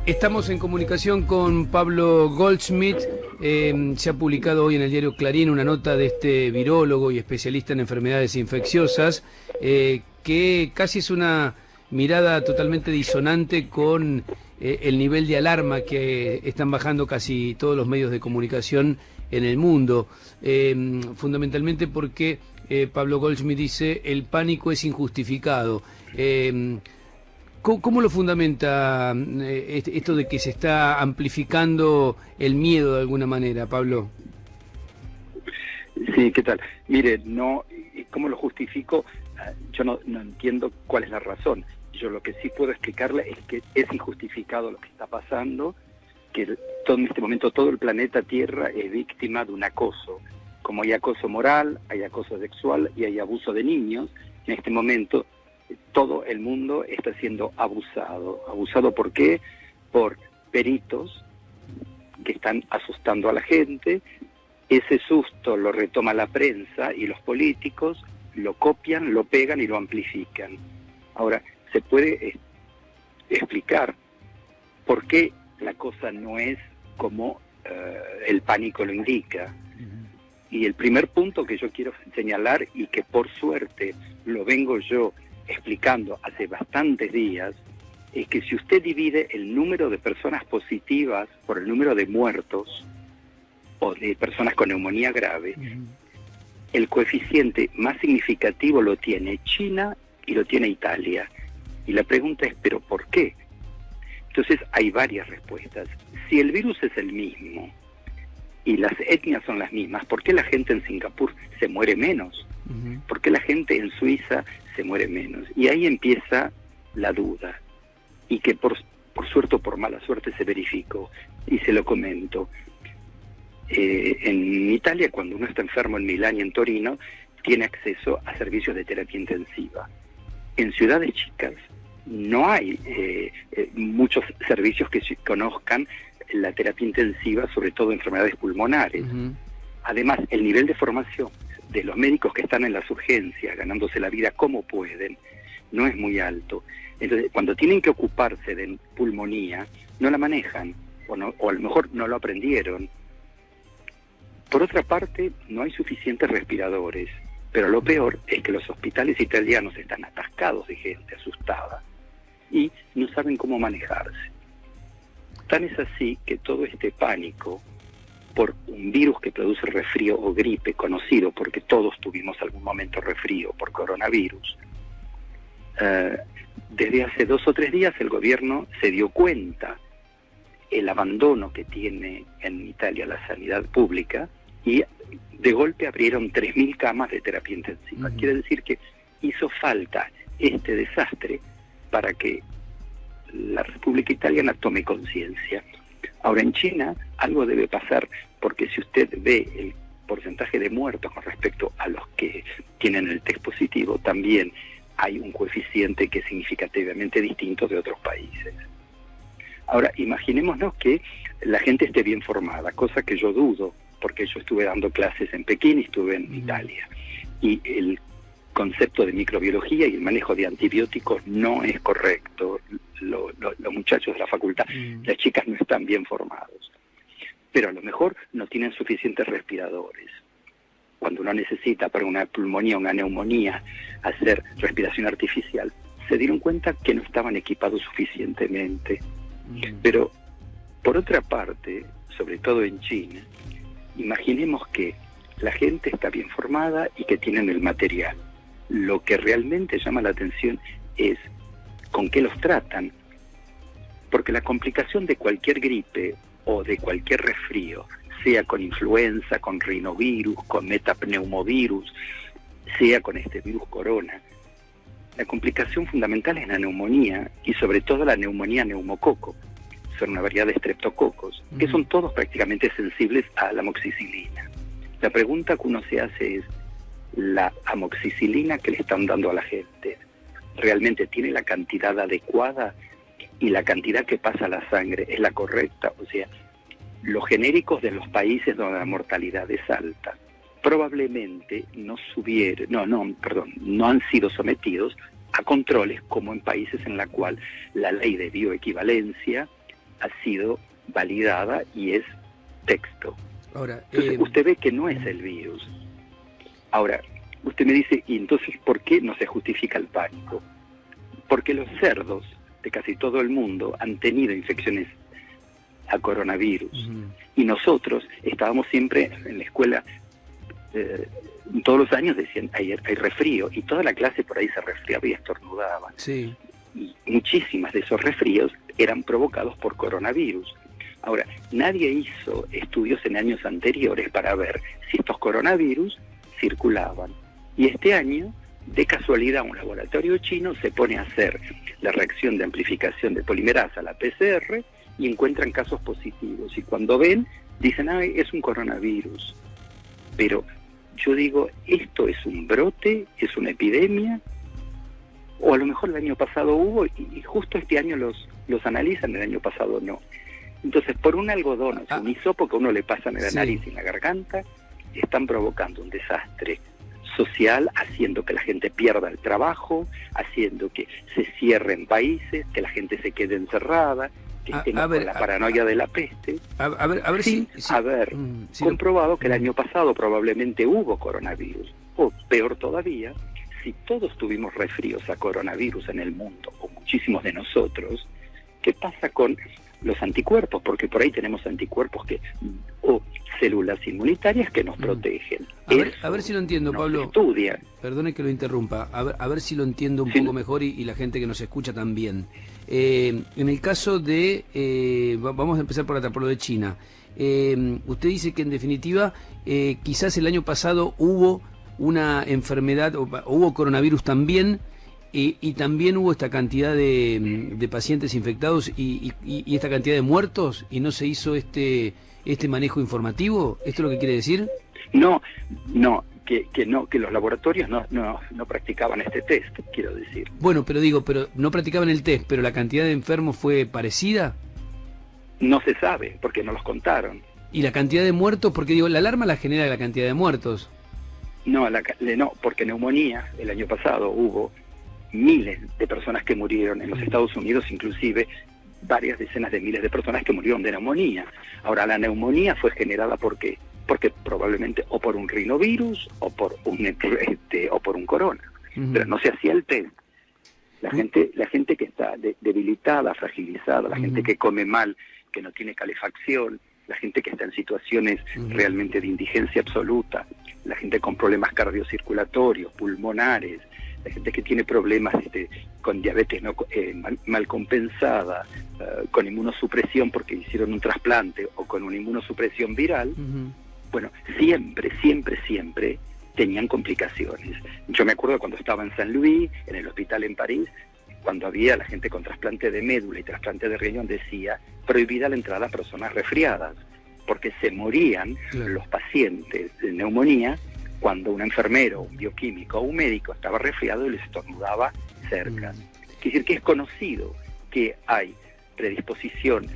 Estamos en comunicación con Pablo Goldschmidt. Se ha publicado hoy en el diario Clarín una nota de este virólogo y especialista en enfermedades infecciosas, que casi es una mirada totalmente disonante con el nivel de alarma que están bajando casi todos los medios de comunicación en el mundo, fundamentalmente porque Pablo Goldschmidt dice el pánico es injustificado. ¿Cómo lo fundamenta esto de que se está amplificando el miedo de alguna manera, Pablo? Sí, ¿qué tal? Mire, no, ¿cómo lo justifico? Yo no entiendo cuál es la razón. Yo lo que sí puedo explicarle es que es injustificado lo que está pasando, que en este momento todo el planeta Tierra es víctima de un acoso. Como hay acoso moral, hay acoso sexual y hay abuso de niños, en este momento todo el mundo está siendo abusado. ¿Abusado por qué? Por peritos que están asustando a la gente. Ese susto lo retoma la prensa y los políticos lo copian, lo pegan y lo amplifican. Ahora, se puede explicar por qué la cosa no es como el pánico lo indica. Y el primer punto que yo quiero señalar, y que por suerte lo vengo yo explicando hace bastantes días, es que si usted divide el número de personas positivas por el número de muertos o de personas con neumonía grave, el coeficiente más significativo lo tiene China y lo tiene Italia. Y la pregunta es, ¿pero por qué? Entonces hay varias respuestas. Si el virus es el mismo y las etnias son las mismas, ¿por qué la gente en Singapur se muere menos? ¿Por qué la gente en Suiza se muere menos? Y ahí empieza la duda, y que por suerte o por mala suerte se verificó, y se lo comento. En Italia, cuando uno está enfermo en Milán y en Torino, tiene acceso a servicios de terapia intensiva. En ciudades chicas no hay muchos servicios que conozcan la terapia intensiva, sobre todo enfermedades pulmonares. Además, el nivel de formación de los médicos que están en las urgencias, ganándose la vida como pueden, no es muy alto. Entonces, cuando tienen que ocuparse de pulmonía, no la manejan, o a lo mejor no lo aprendieron. Por otra parte, no hay suficientes respiradores, pero lo peor es que los hospitales italianos están atascados de gente asustada y no saben cómo manejarse. Tan es así que todo este pánico por un virus que produce resfrío o gripe, conocido porque todos tuvimos algún momento resfrío por coronavirus, desde hace 2 o 3 días el gobierno se dio cuenta el abandono que tiene en Italia la sanidad pública, y de golpe abrieron 3.000 camas de terapia intensiva. Quiere decir que hizo falta este desastre para que la República Italiana tome conciencia. Ahora, en China algo debe pasar, porque si usted ve el porcentaje de muertos con respecto a los que tienen el test positivo, también hay un coeficiente que es significativamente distinto de otros países. Ahora, imaginémonos que la gente esté bien formada, cosa que yo dudo, porque yo estuve dando clases en Pekín y estuve en Italia. Y el concepto de microbiología y el manejo de antibióticos no es correcto. Los muchachos de la facultad, las chicas no están bien formados. Pero a lo mejor no tienen suficientes respiradores. Cuando uno necesita para una pulmonía o una neumonía hacer respiración artificial, se dieron cuenta que no estaban equipados suficientemente. Pero, por otra parte, sobre todo en China, imaginemos que la gente está bien formada y que tienen el material. Lo que realmente llama la atención es con qué los tratan, porque la complicación de cualquier gripe o de cualquier resfrío, sea con influenza, con rinovirus, con metapneumovirus, sea con este virus corona, la complicación fundamental es la neumonía, y sobre todo la neumonía neumococo. Son una variedad de estreptococos, que son todos prácticamente sensibles a la amoxicilina. La pregunta que uno se hace es, ¿la amoxicilina que le están dando a la gente realmente tiene la cantidad adecuada y la cantidad que pasa a la sangre es la correcta? O sea, los genéricos de los países donde la mortalidad es alta probablemente no han sido sometidos a controles como en países en la cual la ley de bioequivalencia ha sido validada y es texto. Ahora, entonces, usted ve que no es el virus. Ahora, usted me dice, ¿y entonces por qué no se justifica el pánico? Porque los cerdos de casi todo el mundo han tenido infecciones a coronavirus. Y nosotros estábamos siempre en la escuela, todos los años decían, hay resfrío, y toda la clase por ahí se resfriaba y estornudaba. Sí. Y muchísimas de esos resfríos eran provocados por coronavirus. Ahora, nadie hizo estudios en años anteriores para ver si estos coronavirus circulaban. Y este año, de casualidad, un laboratorio chino se pone a hacer la reacción de amplificación de polimerasa, la PCR, y encuentran casos positivos. Y cuando ven, dicen, es un coronavirus. Pero yo digo, ¿esto es un brote? ¿Es una epidemia? O a lo mejor el año pasado hubo, y justo este año los analizan, el año pasado no. Entonces, por un algodón, un hisopo que a uno le pasa en la nariz y en la garganta, están provocando un desastre social, haciendo que la gente pierda el trabajo, haciendo que se cierren países, que la gente se quede encerrada, que estemos con la paranoia de la peste. A ver sin haber comprobado que el año pasado probablemente hubo coronavirus. O peor todavía, si todos tuvimos resfríos a coronavirus en el mundo, o muchísimos de nosotros, ¿qué pasa con los anticuerpos? Porque por ahí tenemos anticuerpos o células inmunitarias que nos protegen. A ver si lo entiendo, Pablo. Estudia. Perdone que lo interrumpa. A ver si lo entiendo un poco mejor y la gente que nos escucha también. En el caso de... vamos a empezar por lo de China. Usted dice que en definitiva quizás el año pasado hubo una enfermedad, o hubo coronavirus también, y también hubo esta cantidad de pacientes infectados y esta cantidad de muertos, y no se hizo este manejo informativo. ¿Esto es lo que quiere decir? No, que los laboratorios no practicaban este test, quiero decir. Bueno, pero no practicaban el test, pero la cantidad de enfermos fue parecida. No se sabe, porque no los contaron. ¿Y la cantidad de muertos? Porque la alarma la genera la cantidad de muertos. No, porque neumonía, el año pasado hubo miles de personas que murieron en los Estados Unidos, inclusive varias decenas de miles de personas que murieron de neumonía. Ahora, la neumonía fue generada ¿por qué? Porque probablemente o por un rinovirus o por un corona. Pero no se hacía el test. La gente que está debilitada, fragilizada, la gente que come mal, que no tiene calefacción, la gente que está en situaciones realmente de indigencia absoluta, la gente con problemas cardiocirculatorios, pulmonares, la gente que tiene problemas con diabetes mal compensada, con inmunosupresión porque hicieron un trasplante o con una inmunosupresión viral, bueno, siempre tenían complicaciones. Yo me acuerdo cuando estaba en San Luis, en el hospital en París, cuando había la gente con trasplante de médula y trasplante de riñón, decía prohibida la entrada a personas resfriadas, porque se morían los pacientes de neumonía cuando un enfermero, un bioquímico o un médico estaba resfriado y les estornudaba cerca. Quiere decir que es conocido que hay predisposición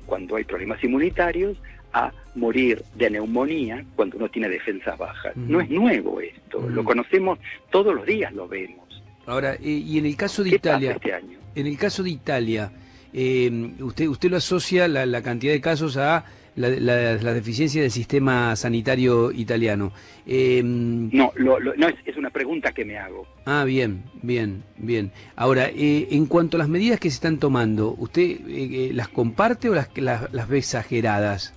cuando hay problemas inmunitarios a morir de neumonía cuando uno tiene defensas bajas. No es nuevo esto, lo conocemos todos los días, lo vemos. Ahora, y en el caso de Italia, este año? En el caso de Italia, usted lo asocia la cantidad de casos a la deficiencia del sistema sanitario italiano. No, es una pregunta que me hago. Ah, bien. Ahora, en cuanto a las medidas que se están tomando, ¿usted las comparte o las ve exageradas?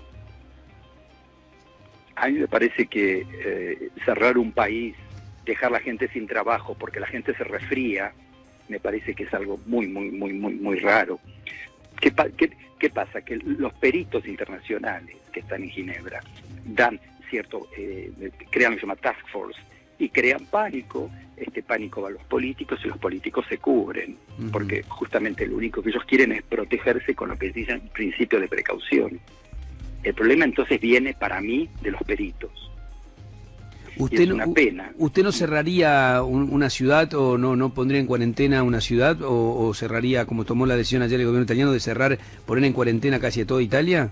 A mí me parece que cerrar un país, dejar a la gente sin trabajo porque la gente se resfría, me parece que es algo muy raro. ¿Qué pasa? Que los peritos internacionales que están en Ginebra dan crean lo que se llama task force y crean pánico. Este pánico va a los políticos y los políticos se cubren, porque justamente lo único que ellos quieren es protegerse con lo que dicen principio de precaución. El problema entonces viene para mí de los peritos. ¿Usted es una pena. ¿Usted no cerraría una ciudad o no pondría en cuarentena una ciudad o cerraría, como tomó la decisión ayer el gobierno italiano, de poner en cuarentena casi a toda Italia?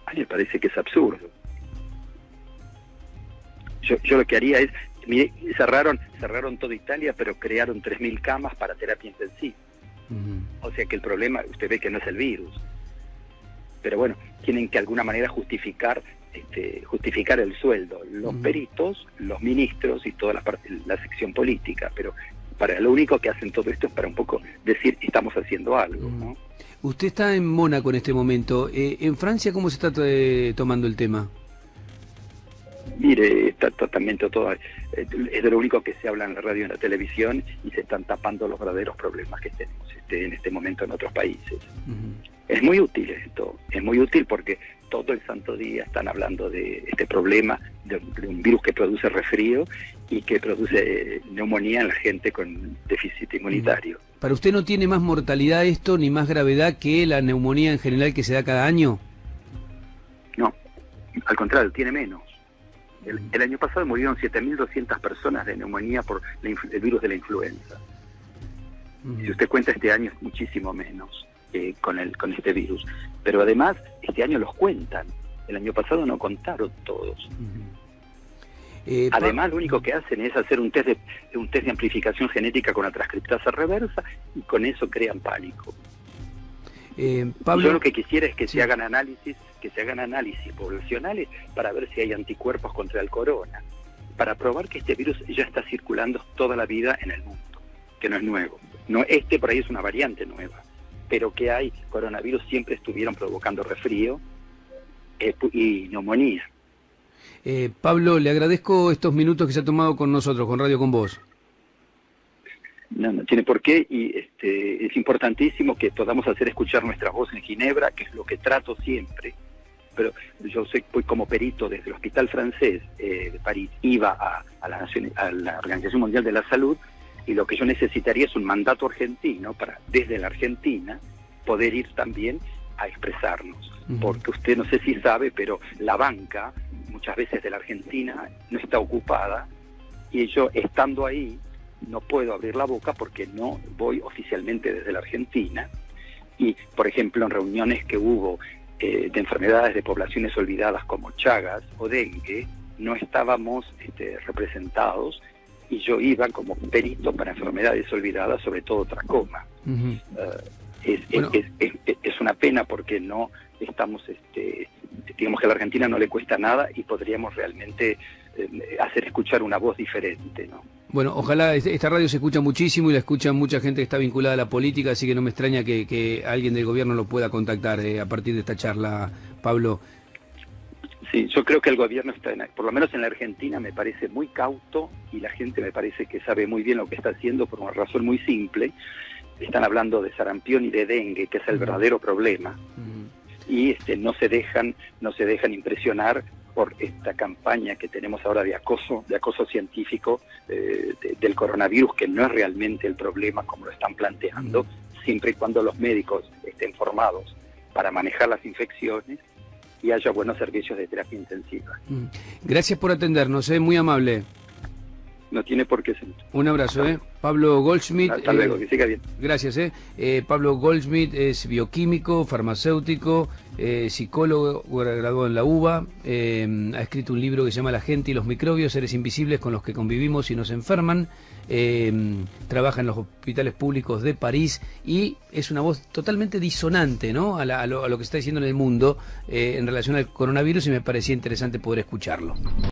A mí me parece que es absurdo. Yo lo que haría es, mire, cerraron toda Italia, pero crearon 3.000 camas para terapia intensiva. O sea que el problema, usted ve que no es el virus. Pero bueno, tienen que de alguna manera justificar el sueldo, los peritos, los ministros y toda la sección política, pero para lo único que hacen todo esto es para un poco decir estamos haciendo algo, ¿no? Usted está en Mónaco en este momento. ¿En Francia cómo se está tomando el tema? Mire, está totalmente todo, es de lo único que se habla en la radio y en la televisión, y se están tapando los verdaderos problemas que tenemos en este momento en otros países. Es muy útil esto, es muy útil porque todo el santo día están hablando de este problema, de un virus que produce resfrío y que produce neumonía en la gente con déficit inmunitario. ¿Para usted no tiene más mortalidad esto, ni más gravedad que la neumonía en general que se da cada año? No, al contrario, tiene menos. El año pasado murieron 7.200 personas de neumonía por el virus de la influenza. Si usted cuenta, este año es muchísimo menos con este virus. Pero además, este año los cuentan. El año pasado no contaron todos. Además, lo único que hacen es hacer un test de amplificación genética con la transcriptasa reversa, y con eso crean pánico. Pablo, yo lo que quisiera es que se hagan análisis poblacionales para ver si hay anticuerpos contra el corona, para probar que este virus ya está circulando toda la vida en el mundo, que no es nuevo. No, por ahí es una variante nueva, pero que hay coronavirus siempre estuvieron provocando resfrío y neumonía. Pablo, le agradezco estos minutos que se ha tomado con nosotros, con Radio Con Voz. No tiene por qué, y es importantísimo que podamos hacer escuchar nuestra voz en Ginebra, que es lo que trato siempre. Pero yo fui como perito desde el Hospital Francés de París, iba a la Organización Mundial de la Salud, y lo que yo necesitaría es un mandato argentino para, desde la Argentina, poder ir también a expresarnos. Porque usted no sé si sabe, pero la banca, muchas veces de la Argentina, no está ocupada, y yo, estando ahí, no puedo abrir la boca porque no voy oficialmente desde la Argentina. Y, por ejemplo, en reuniones que hubo de enfermedades de poblaciones olvidadas como Chagas o dengue, no estábamos representados, y yo iba como perito para enfermedades olvidadas, sobre todo tracoma. Es una pena porque no estamos, digamos que a la Argentina no le cuesta nada y podríamos realmente hacer escuchar una voz diferente, ¿no? Bueno, ojalá, esta radio se escucha muchísimo y la escucha mucha gente que está vinculada a la política, así que no me extraña que alguien del gobierno lo pueda contactar a partir de esta charla, Pablo. Sí, yo creo que el gobierno está, por lo menos en la Argentina, me parece muy cauto, y la gente me parece que sabe muy bien lo que está haciendo por una razón muy simple. Están hablando de sarampión y de dengue, que es el verdadero problema, y no se dejan impresionar por esta campaña que tenemos ahora de acoso científico del coronavirus, que no es realmente el problema como lo están planteando, siempre y cuando los médicos estén formados para manejar las infecciones y haya buenos servicios de terapia intensiva. Gracias por atendernos, muy amable. No tiene por qué ser. Un abrazo, Pablo Goldschmidt. Hasta luego, que siga bien. Gracias, Pablo Goldschmidt es bioquímico, farmacéutico, psicólogo, graduado en la UBA, ha escrito un libro que se llama La gente y los microbios, seres invisibles con los que convivimos y nos enferman, trabaja en los hospitales públicos de París y es una voz totalmente disonante, ¿no?, a lo que se está diciendo en el mundo en relación al coronavirus, y me parecía interesante poder escucharlo.